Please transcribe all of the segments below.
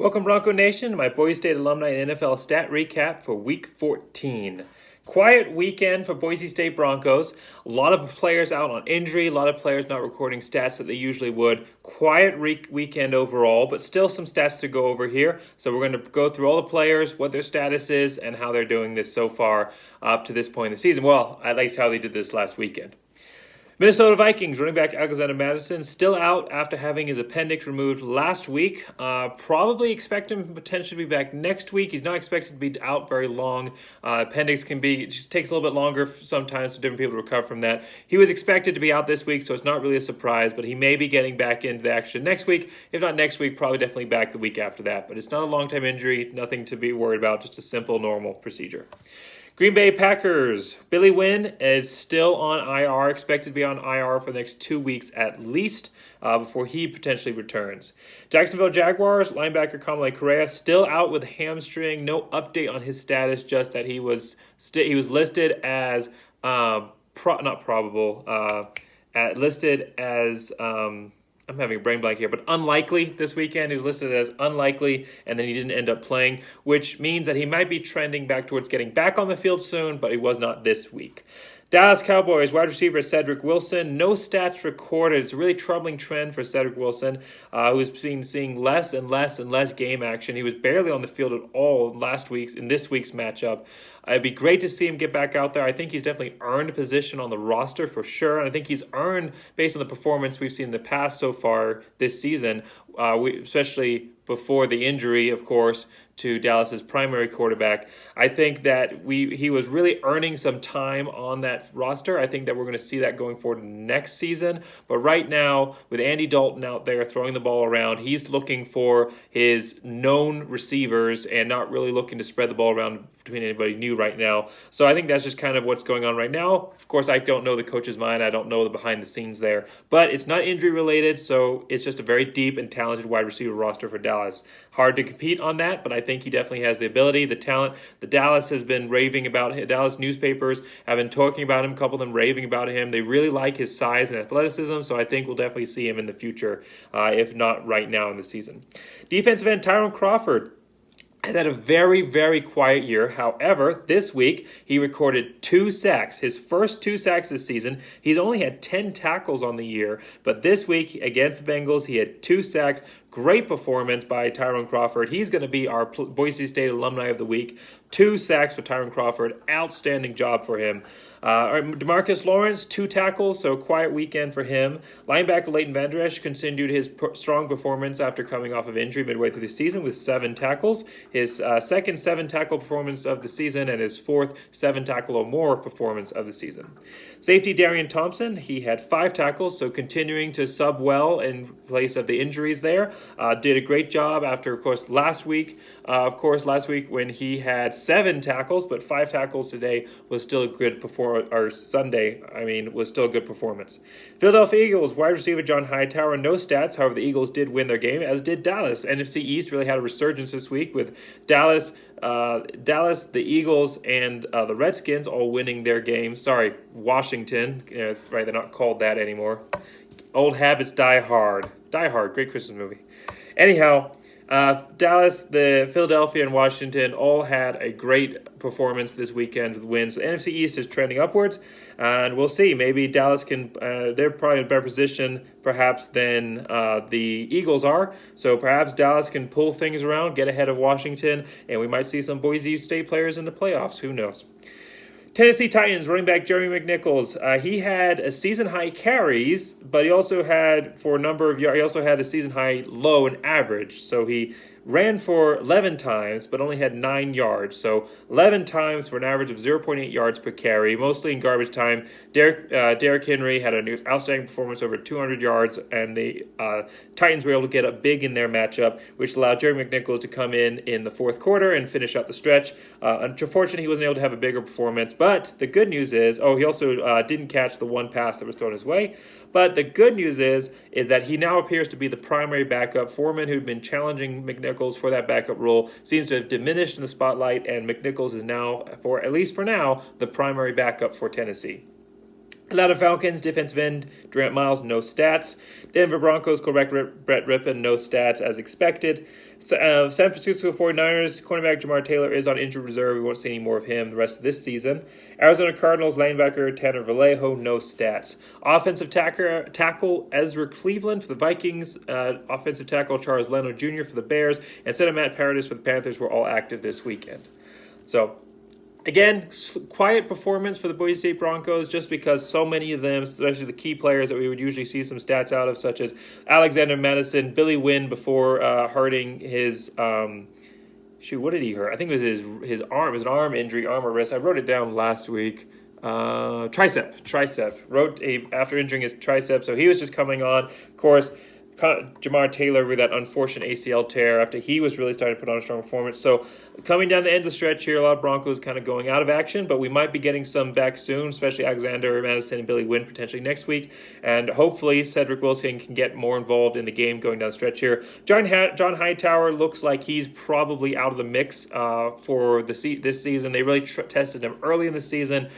Welcome, Bronco Nation, to my Boise State Alumni In the NFL stat recap for Week 14. Quiet weekend for Boise State Broncos. A lot of players out on injury, a lot of players not recording stats that they usually would. Quiet weekend overall, but still some stats to go over here. So we're going to go through all the players, what their status is, and how they're doing this so far up to this point in the season. Well, at least how they did this last weekend. Minnesota Vikings running back Alexander Madison still out after having his appendix removed last week. Probably expect him potentially to be back next week. He's not expected to be out very long. Appendix just takes a little bit longer sometimes for different people to recover from that. He was expected to be out this week, so it's not really a surprise, but he may be getting back into the action next week. If not next week, probably definitely back the week after that. But it's not a long-time injury, nothing to be worried about, just a simple, normal procedure. Green Bay Packers. Billy Wynn is still on IR, expected to be on IR for the next 2 weeks at least before he potentially returns. Jacksonville Jaguars linebacker Kamalei Correa still out with hamstring. No update on his status, just that he was listed as I'm having a brain blank here, but unlikely this weekend. He was listed as unlikely, and then he didn't end up playing, which means that he might be trending back towards getting back on the field soon, but he was not this week. Dallas Cowboys wide receiver Cedric Wilson, no stats recorded. It's a really troubling trend for Cedric Wilson, who's been seeing less and less game action. He was barely on the field at all in this week's matchup. It'd be great to see him get back out there. I think he's definitely earned a position on the roster for sure, and I think he's earned, based on the performance we've seen in the past so far this season, especially before the injury, of course, to Dallas's primary quarterback. I think that he was really earning some time on that roster. I think that we're going to see that going forward next season. But right now, with Andy Dalton out there throwing the ball around, he's looking for his known receivers and not really looking to spread the ball around between anybody new right now. So I think that's just kind of what's going on right now. Of course, I don't know the coach's mind. I don't know the behind the scenes there. But it's not injury related, so it's just a very deep and talented wide receiver roster for Dallas. Hard to compete on that, but I think he definitely has the ability, the talent. The Dallas has been raving about him. Dallas newspapers have been talking about him, a couple of them raving about him. They really like his size and athleticism, so I think we'll definitely see him in the future, if not right now in the season. Defensive end Tyrone Crawford has had a very, very quiet year. However, this week, he recorded 2 sacks, his first 2 sacks this season. He's only had 10 tackles on the year, but this week against the Bengals, he had 2 sacks. Great performance by Tyrone Crawford. He's going to be our Boise State Alumni of the Week. 2 sacks for Tyrone Crawford. Outstanding job for him. DeMarcus Lawrence, 2 tackles, so quiet weekend for him. Linebacker Leighton Vander Esch continued his strong performance after coming off of injury midway through the season with 7 tackles. His second 7-tackle performance of the season and his 4th 7-tackle or more performance of the season. Safety Darian Thompson, he had 5 tackles, so continuing to sub well in place of the injuries there. Did a great job after, of course, last week when he had 7 tackles, but 5 tackles today was still a good was still a good performance. Philadelphia Eagles wide receiver John Hightower, no stats. However, the Eagles did win their game, as did Dallas. NFC East really had a resurgence this week with Dallas, the Eagles, and the Redskins all winning their games. Sorry, Washington. Yeah, that's right, they're not called that anymore. Old habits die hard. Die Hard, great Christmas movie. Anyhow, Dallas, Philadelphia, and Washington all had a great performance this weekend with wins. So NFC East is trending upwards, and we'll see. Maybe Dallas they're probably in a better position perhaps than the Eagles are. So perhaps Dallas can pull things around, get ahead of Washington, and we might see some Boise State players in the playoffs. Who knows? Tennessee Titans running back Jeremy McNichols. He had a season-high carries, but he also had, for a number of yards, he also had a season-high low and average. So he ran for 11 times, but only had 9 yards. So 11 times for an average of 0.8 yards per carry, mostly in garbage time. Derrick Henry had an outstanding performance, over 200 yards, and the Titans were able to get up big in their matchup, which allowed Jeremy McNichols to come in the 4th quarter and finish out the stretch. Unfortunately, he wasn't able to have a bigger performance, but the good news is, he also didn't catch the 1 pass that was thrown his way. But the good news is that he now appears to be the primary backup. Foreman, who'd been challenging McNichols for that backup role, seems to have diminished in the spotlight, and McNichols is now, at least for now, the primary backup for Tennessee. Atlanta Falcons, defensive end, Durant Miles, no stats. Denver Broncos, quarterback Brett Rippon, no stats as expected. San Francisco 49ers, cornerback Jamar Taylor is on injured reserve. We won't see any more of him the rest of this season. Arizona Cardinals, linebacker Tanner Vallejo, no stats. Offensive tackle Ezra Cleveland for the Vikings. Offensive tackle Charles Leno Jr. for the Bears. And center Matt Paradis for the Panthers were all active this weekend. So, again, quiet performance for the Boise State Broncos just because so many of them, especially the key players that we would usually see some stats out of, such as Alexander Madison, Billy Wynn before hurting his, what did he hurt? I think it was his arm. It was an arm injury, arm or wrist. I wrote it down last week. Tricep. After injuring his tricep, so he was just coming on. Of course, Jamar Taylor with that unfortunate ACL tear after he was really starting to put on a strong performance. So coming down the end of the stretch here, a lot of Broncos kind of going out of action, but we might be getting some back soon, especially Alexander Madison and Billy Wynn potentially next week. And hopefully Cedric Wilson can get more involved in the game going down the stretch here. John Hightower looks like he's probably out of the mix for this season. They really tested him early in the season.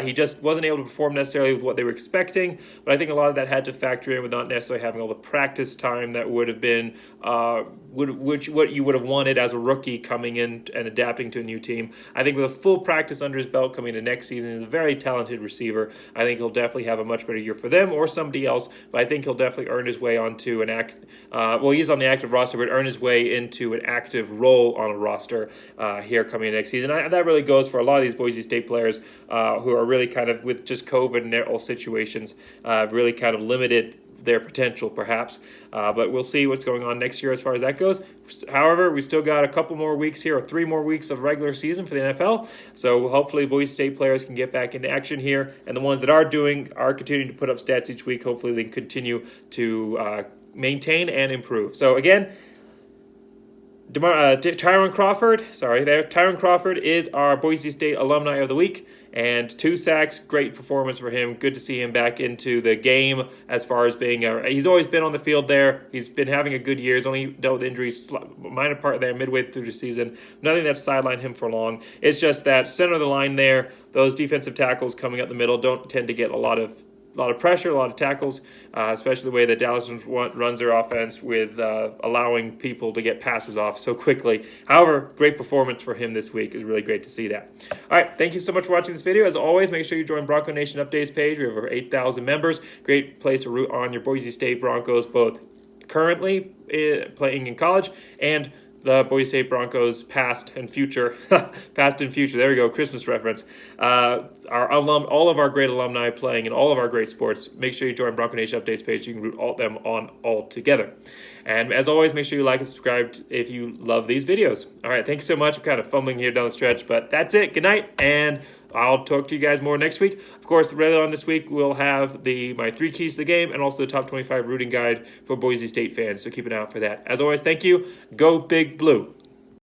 He just wasn't able to perform necessarily with what they were expecting, but I think a lot of that had to factor in with not necessarily having all the practice time that would have been what you would have wanted as a rookie coming in and adapting to a new team. I think with a full practice under his belt coming to next season, he's a very talented receiver. I think he'll definitely have a much better year for them or somebody else, but I think he'll definitely earn his way onto he's on the active roster, but earn his way into an active role on a roster here coming in next season. That really goes for a lot of these Boise State players who are really kind of, with just COVID and their all situations, really kind of limited their potential perhaps, but we'll see what's going on next year as far as that goes. However, we still got a couple more weeks here, or 3 more weeks of regular season for the NFL, so hopefully Boise State players can get back into action here, and the ones that are continuing to put up stats each week. Hopefully they can continue to maintain and improve. So again, Tyrone Crawford is our Boise State Alumni of the Week, and 2 sacks, great performance for him. Good to see him back into the game as far as being he's always been on the field there. He's been having a good year. He's only dealt with injuries, minor part there midway through the season. Nothing that's sidelined him for long. It's just that center of the line there, those defensive tackles coming up the middle don't tend to get a lot of pressure, a lot of tackles, especially the way that Dallas runs their offense with allowing people to get passes off so quickly. However, great performance for him this week. It was really great to see that. All right, thank you so much for watching this video. As always, make sure you join Bronco Nation Updates page. We have over 8,000 members. Great place to root on your Boise State Broncos, both currently playing in college and the Boise State Broncos past and future. Past and future. There we go. Christmas reference. All of our great alumni playing in all of our great sports. Make sure you join Bronco Nation Updates page. You can root them on all together. And as always, make sure you like and subscribe if you love these videos. All right. Thanks so much. I'm kind of fumbling here down the stretch, but that's it. Good night, and I'll talk to you guys more next week. Of course, later on this week, we'll have my 3 keys to the game and also the top 25 rooting guide for Boise State fans. So keep an eye out for that. As always, thank you. Go Big Blue.